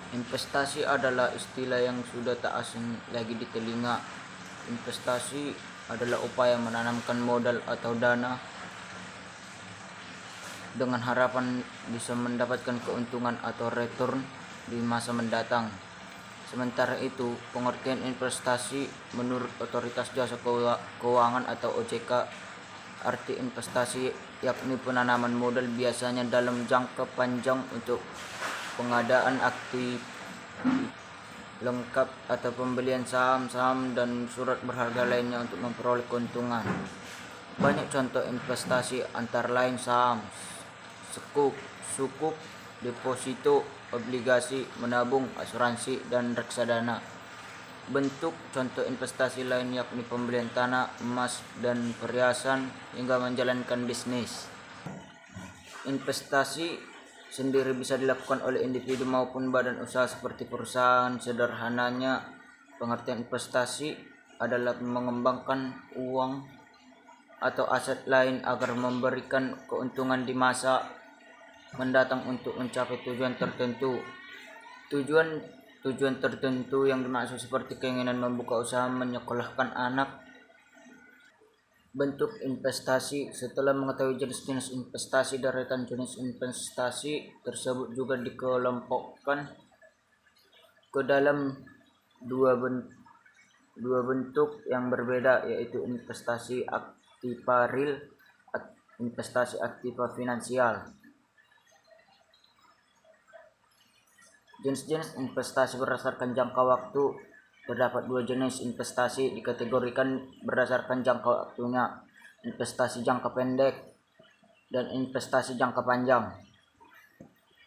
Investasi adalah istilah yang sudah tak asing lagi di telinga. Investasi adalah upaya menanamkan modal atau dana dengan harapan bisa mendapatkan keuntungan atau return di masa mendatang. Sementara itu, pengertian investasi menurut Otoritas Jasa Keuangan atau OJK, arti investasi yakni penanaman modal biasanya dalam jangka panjang untuk pengadaan aktif lengkap atau pembelian saham-saham dan surat berharga lainnya untuk memperoleh keuntungan. Banyak contoh investasi antara lain saham, sukuk, deposito, obligasi, menabung, asuransi, dan reksadana. Bentuk contoh investasi lain yakni pembelian tanah, emas, dan perhiasan hingga menjalankan bisnis. Investasi sendiri bisa dilakukan oleh individu maupun badan usaha seperti perusahaan. Sederhananya, pengertian investasi adalah mengembangkan uang atau aset lain agar memberikan keuntungan di masa mendatang untuk mencapai tujuan tertentu. Tujuan tertentu yang dimaksud seperti keinginan membuka usaha, menyekolahkan anak. Bentuk investasi. Setelah mengetahui jenis-jenis investasi, deretan jenis investasi tersebut juga dikelompokkan ke dalam dua bentuk yang berbeda, yaitu investasi aktiva real, investasi aktiva finansial. Jenis-jenis investasi berdasarkan jangka waktu. Terdapat dua jenis investasi dikategorikan berdasarkan jangka waktunya, investasi jangka pendek dan investasi jangka panjang.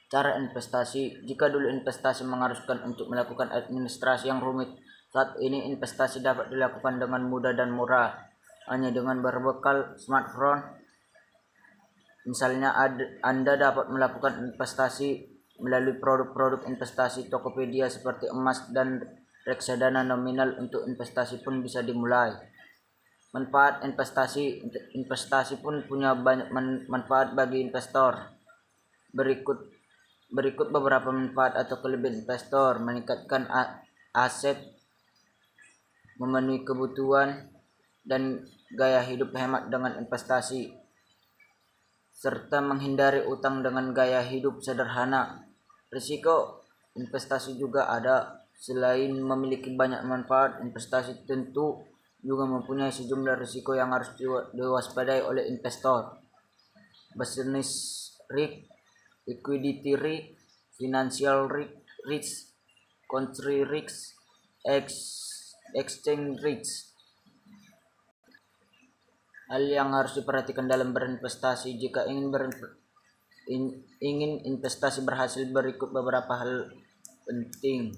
Cara investasi. Jika dulu investasi mengharuskan untuk melakukan administrasi yang rumit, saat ini investasi dapat dilakukan dengan mudah dan murah, hanya dengan berbekal smartphone. Misalnya, Anda dapat melakukan investasi melalui produk-produk investasi Tokopedia seperti emas dan reksadana nominal. Untuk investasi pun bisa dimulai. Manfaat investasi. Investasi pun punya banyak manfaat bagi investor. Berikut beberapa manfaat atau kelebihan investor: meningkatkan aset, memenuhi kebutuhan dan gaya hidup hemat dengan investasi, serta menghindari utang dengan gaya hidup sederhana. Risiko investasi juga ada. Selain memiliki banyak manfaat, investasi tentu juga mempunyai sejumlah risiko yang harus diwaspadai oleh investor. Business risk, liquidity risk, financial risk, country risk, exchange risk. Hal yang harus diperhatikan dalam berinvestasi. Jika ingin investasi berhasil, berikut beberapa hal penting.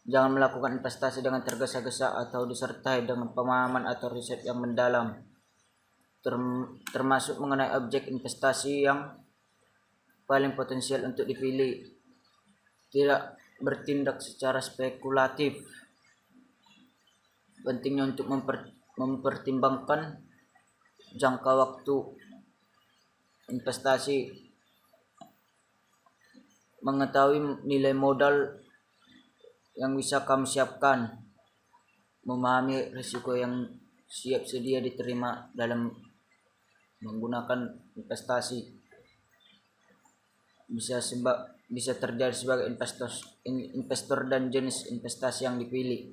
Jangan melakukan investasi dengan tergesa-gesa atau disertai dengan pemahaman atau riset yang mendalam, termasuk mengenai objek investasi yang paling potensial untuk dipilih. Tidak bertindak secara spekulatif. Pentingnya untuk mempertimbangkan jangka waktu investasi, mengetahui nilai modal yang bisa kamu siapkan, memahami risiko yang siap sedia diterima dalam menggunakan investasi. Bisa terjadi sebagai investor dan jenis investasi yang dipilih.